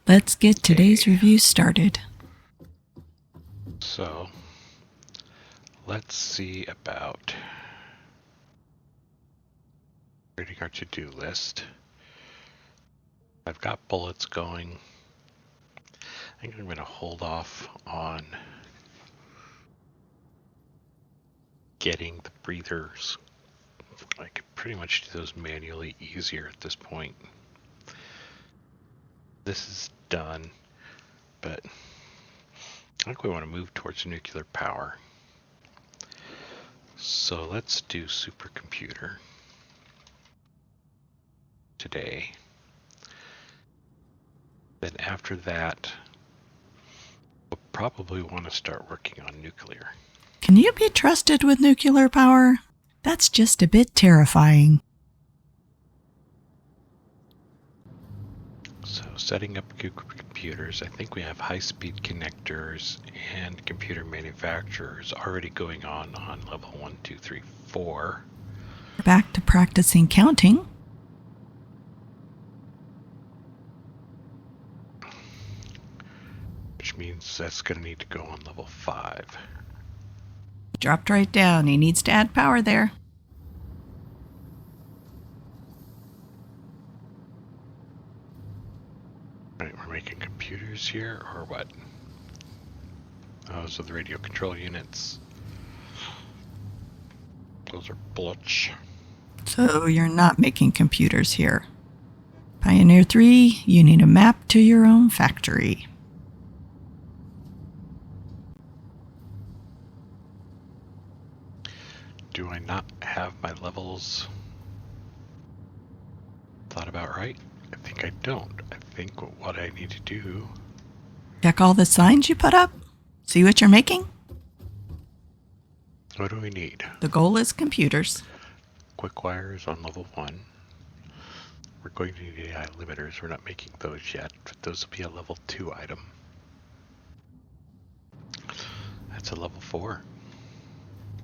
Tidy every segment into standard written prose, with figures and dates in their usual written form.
Let's get today's review started. So, let's see about creating our to-do list. I've got bullets going. I think I'm going to hold off on getting the breathers. I could pretty much do those manually easier at this point. This is done, but I think we want to move towards nuclear power. So let's do supercomputer today. Then after that, we'll probably want to start working on nuclear. Can you be trusted with nuclear power? That's just a bit terrifying. So setting up computers, I think we have high-speed connectors and computer manufacturers already going on level 1, 2, 3, 4. We're back to practicing counting. Which means that's going to need to go on level 5. Dropped right down. He needs to add power there. Right, we're making computers here, or what? Those are the radio control units. Those are bullets. So you're not making computers here. Pioneer 3, you need a map to your own factory. Do I not have my levels thought about right? I think I don't. I think what I need to do... Check all the signs you put up. See what you're making? What do we need? The goal is computers. Quick wires on level 1. We're going to need AI limiters. We're not making those yet, but those will be a level 2 item. That's a level 4.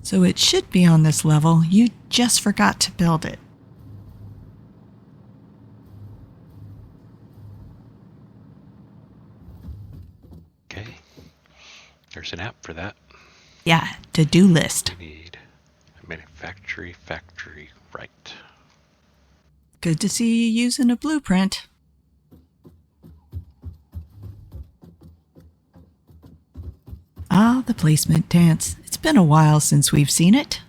So it should be on this level. You just forgot to build it. Okay. There's an app for that. Yeah, to-do list. We need a manufacturing factory right. Good to see you using a blueprint. Ah, the placement dance. It's been a while since we've seen it.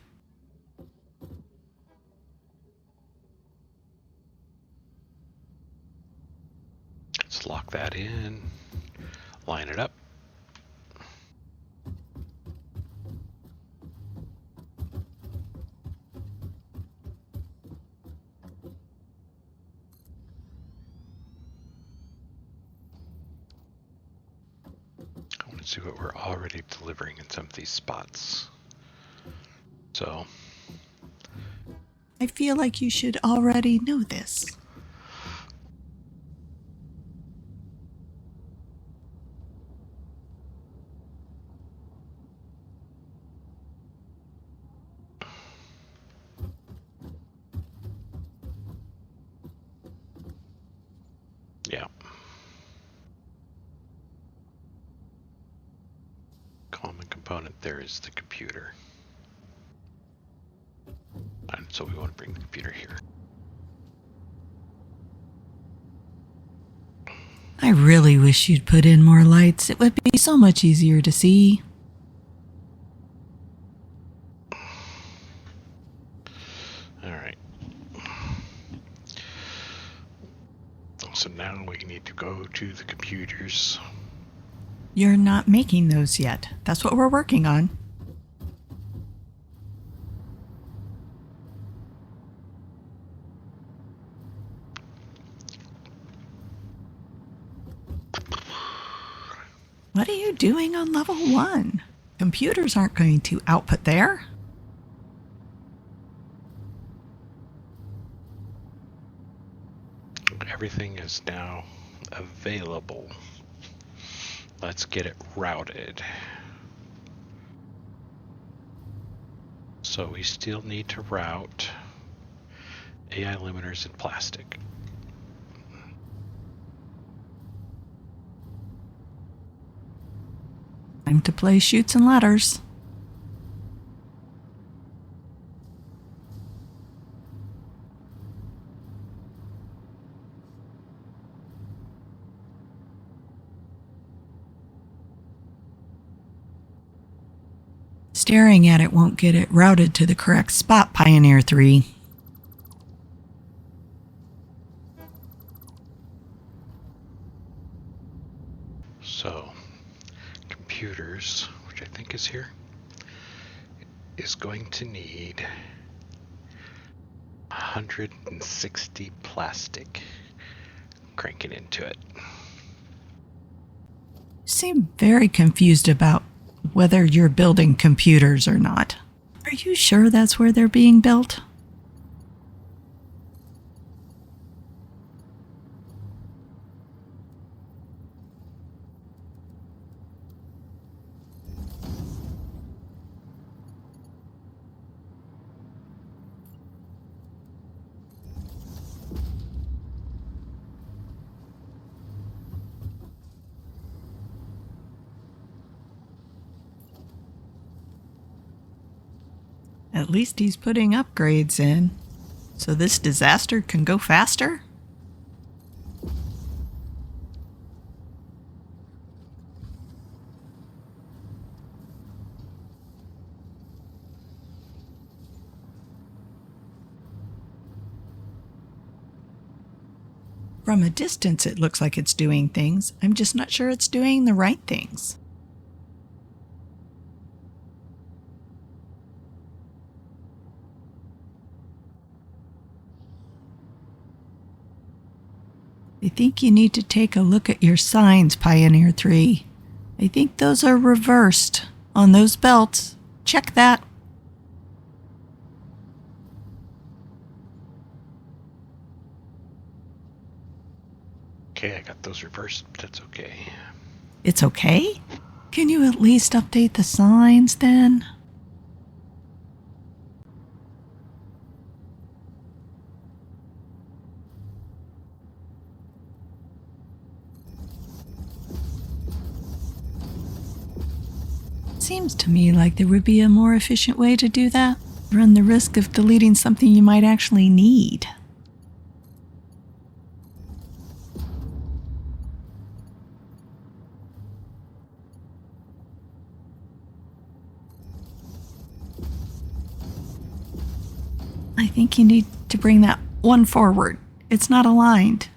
Let's lock that in. Line it up. I want to see what we're already delivering in some of these spots. So, I feel like you should already know this. yeah. Common component there is the computer. And so we want to bring the computer here. I really wish you'd put in more lights. It would be so much easier to see. Alright. So now we need to go to the computers. You're not making those yet. That's what we're working on. What are you doing on level 1? Computers aren't going to output there. Everything is now available. Let's get it routed. So we still need to route AI limiters in plastic. Time to play Chutes and Ladders. Staring at it won't get it routed to the correct spot, Pioneer 3. So, computers, which I think is here, is going to need 160 plastic cranking into it. You seem very confused about whether you're building computers or not. Are you sure that's where they're being built? At least he's putting upgrades in, so this disaster can go faster? From a distance, it looks like it's doing things. I'm just not sure it's doing the right things. I think you need to take a look at your signs, Pioneer 3. I think those are reversed on those belts. Check that. Okay, I got those reversed, but that's okay. It's okay? Can you at least update the signs then? Seems to me like there would be a more efficient way to do that. Run the risk of deleting something you might actually need. I think you need to bring that one forward. It's not aligned.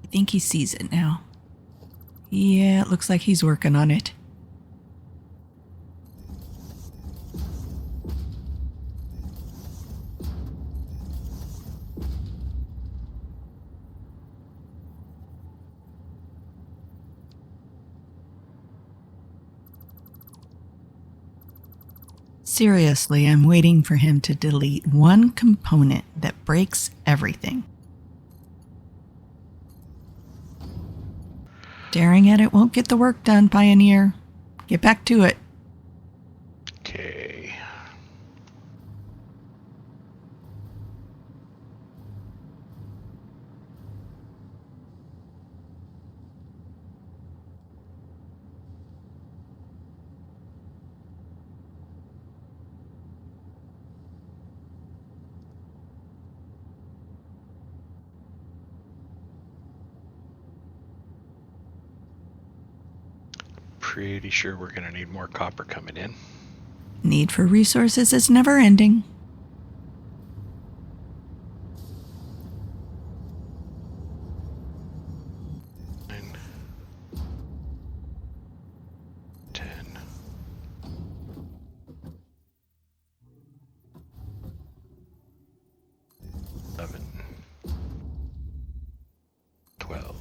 I think he sees it now. Yeah, it looks like he's working on it. Seriously, I'm waiting for him to delete one component that breaks everything. Staring at it won't get the work done, Pioneer. Get back to it. Okay. Pretty sure we're going to need more copper coming in. Need for resources is never ending. Nine, 10, 11, 12,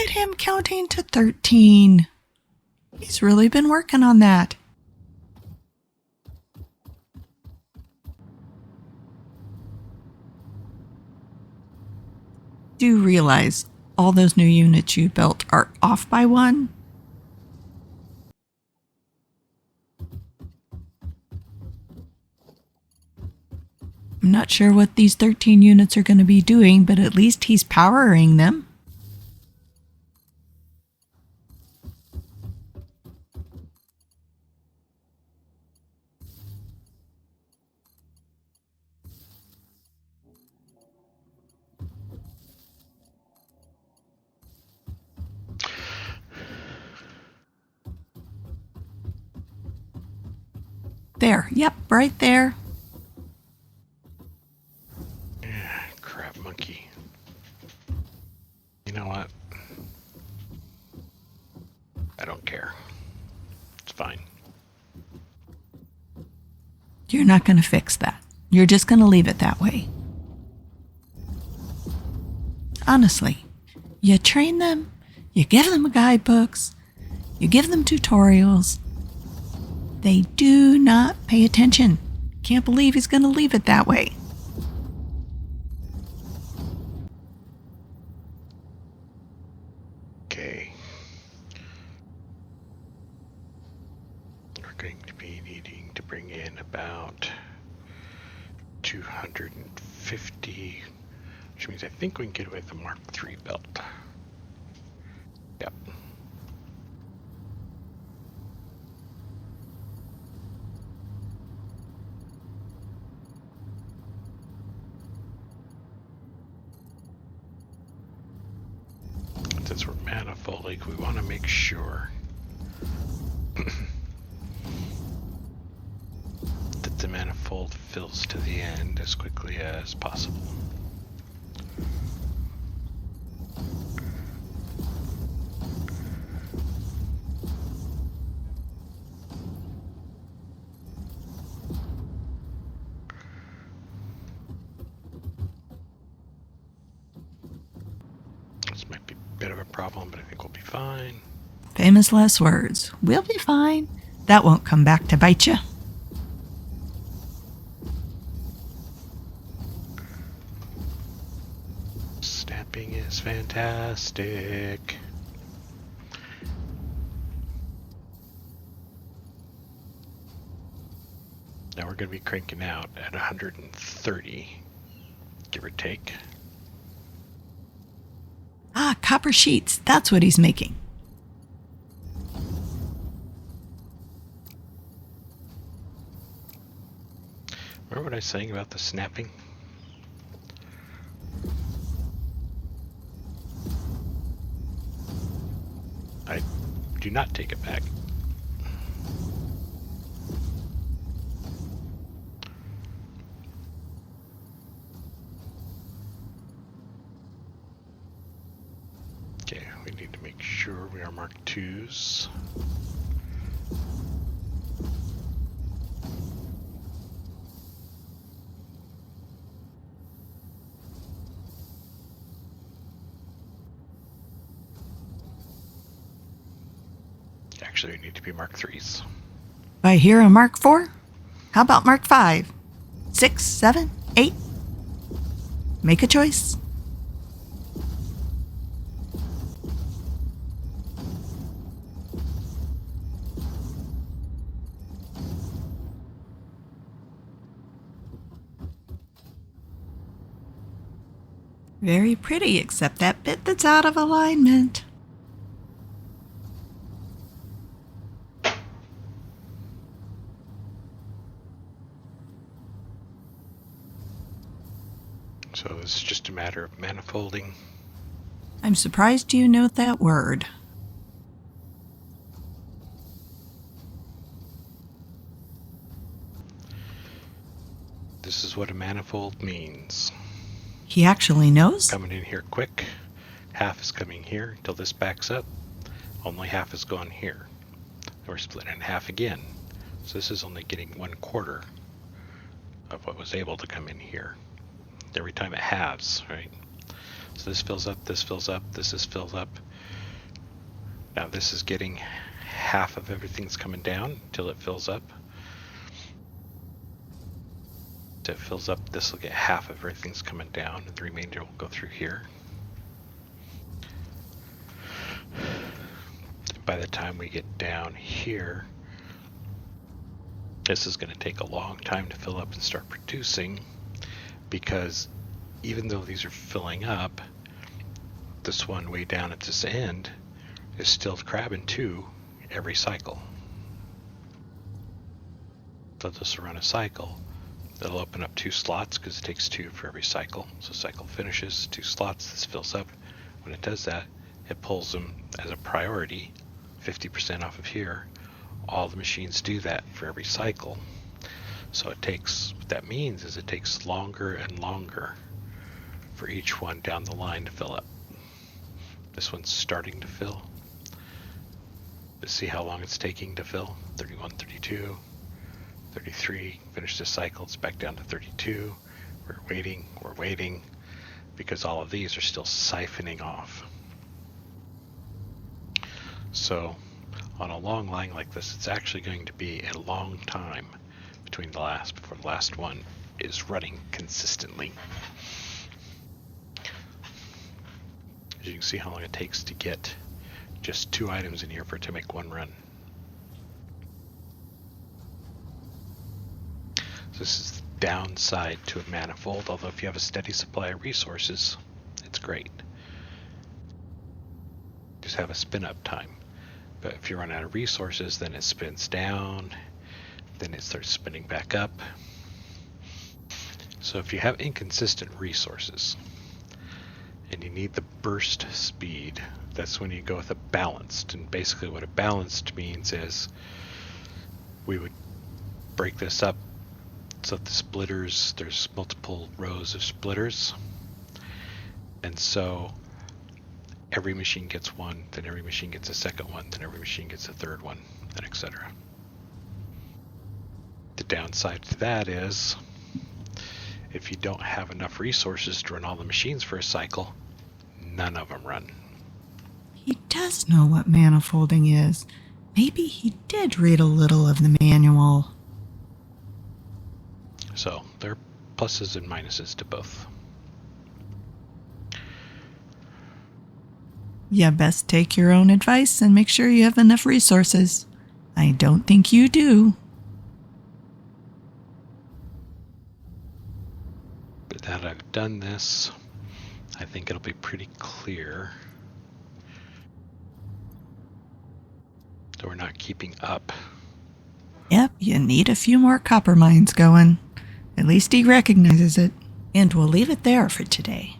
at him counting to 13. He's really been working on that. Do realize all those new units you built are off by 1? I'm not sure what these 13 units are going to be doing, but at least he's powering them. There, yep, right there. Yeah, crap monkey. You know what? I don't care. It's fine. You're not going to fix that. You're just going to leave it that way. Honestly, you train them, you give them guidebooks, you give them tutorials. They do not pay attention. Can't believe he's going to leave it that way. Okay. We're going to be needing to bring in about 250, which means I think we can get away with the Mark III belt. Yep. Since we're manifolding, we want to make sure that the manifold fills to the end as quickly as possible. This might be a bit of a problem, but I think we'll be fine. Famous last words. We'll be fine. That won't come back to bite you. Snapping is fantastic. Now we're going to be cranking out at 130, give or take. Ah, copper sheets. That's what he's making. Remember what I was saying about the snapping? I do not take it back. Okay, we need to make sure we are Mark IIs. Actually, we need to be Mark IIIs. I hear a Mark IV. How about Mark V? 6, 7, 8? Make a choice. Very pretty, except that bit that's out of alignment. So this is just a matter of manifolding. I'm surprised you know that word. This is what a manifold means. He actually knows? Coming in here quick. Half is coming here until this backs up. Only half is going here. And we're splitting in half again. So this is only getting 1/4 of what was able to come in here. Every time it halves, right? So this fills up, this fills up, this is filled up. Now this is getting half of everything's coming down until it fills up. If it fills up, this will get half of everything's coming down, and the remainder will go through here. By the time we get down here, this is going to take a long time to fill up and start producing, because even though these are filling up, this one way down at this end is still crabbing 2 every cycle. So this will run a cycle. It'll open up 2 slots because it takes 2 for every cycle. So cycle finishes, 2 slots, this fills up. When it does that, it pulls them as a priority, 50% off of here. All the machines do that for every cycle. So it takes, what that means is it takes longer and longer for each one down the line to fill up. This one's starting to fill. Let's see how long it's taking to fill. 31, 32, 33, finish this cycle, it's back down to 32. We're waiting, because all of these are still siphoning off. So on a long line like this, it's actually going to be a long time before the last one is running consistently. As you can see how long it takes to get just 2 items in here for it to make one run. So this is the downside to a manifold, although if you have a steady supply of resources, it's great. Just have a spin up time. But if you run out of resources, then it spins down, then it starts spinning back up. So if you have inconsistent resources and you need the burst speed, that's when you go with a balanced. And basically what a balanced means is we would break this up so that the splitters, there's multiple rows of splitters. And so every machine gets one, then every machine gets a second one, then every machine gets a third one, and etc. The downside to that is if you don't have enough resources to run all the machines for a cycle, none of them run. He does know what manifolding is. Maybe he did read a little of the manual. So there are pluses and minuses to both. You best take your own advice and make sure you have enough resources. I don't think you do. But now that I've done this, I think it'll be pretty clear that we're not keeping up. Yep, you need a few more copper mines going. At least he recognizes it. And we'll leave it there for today.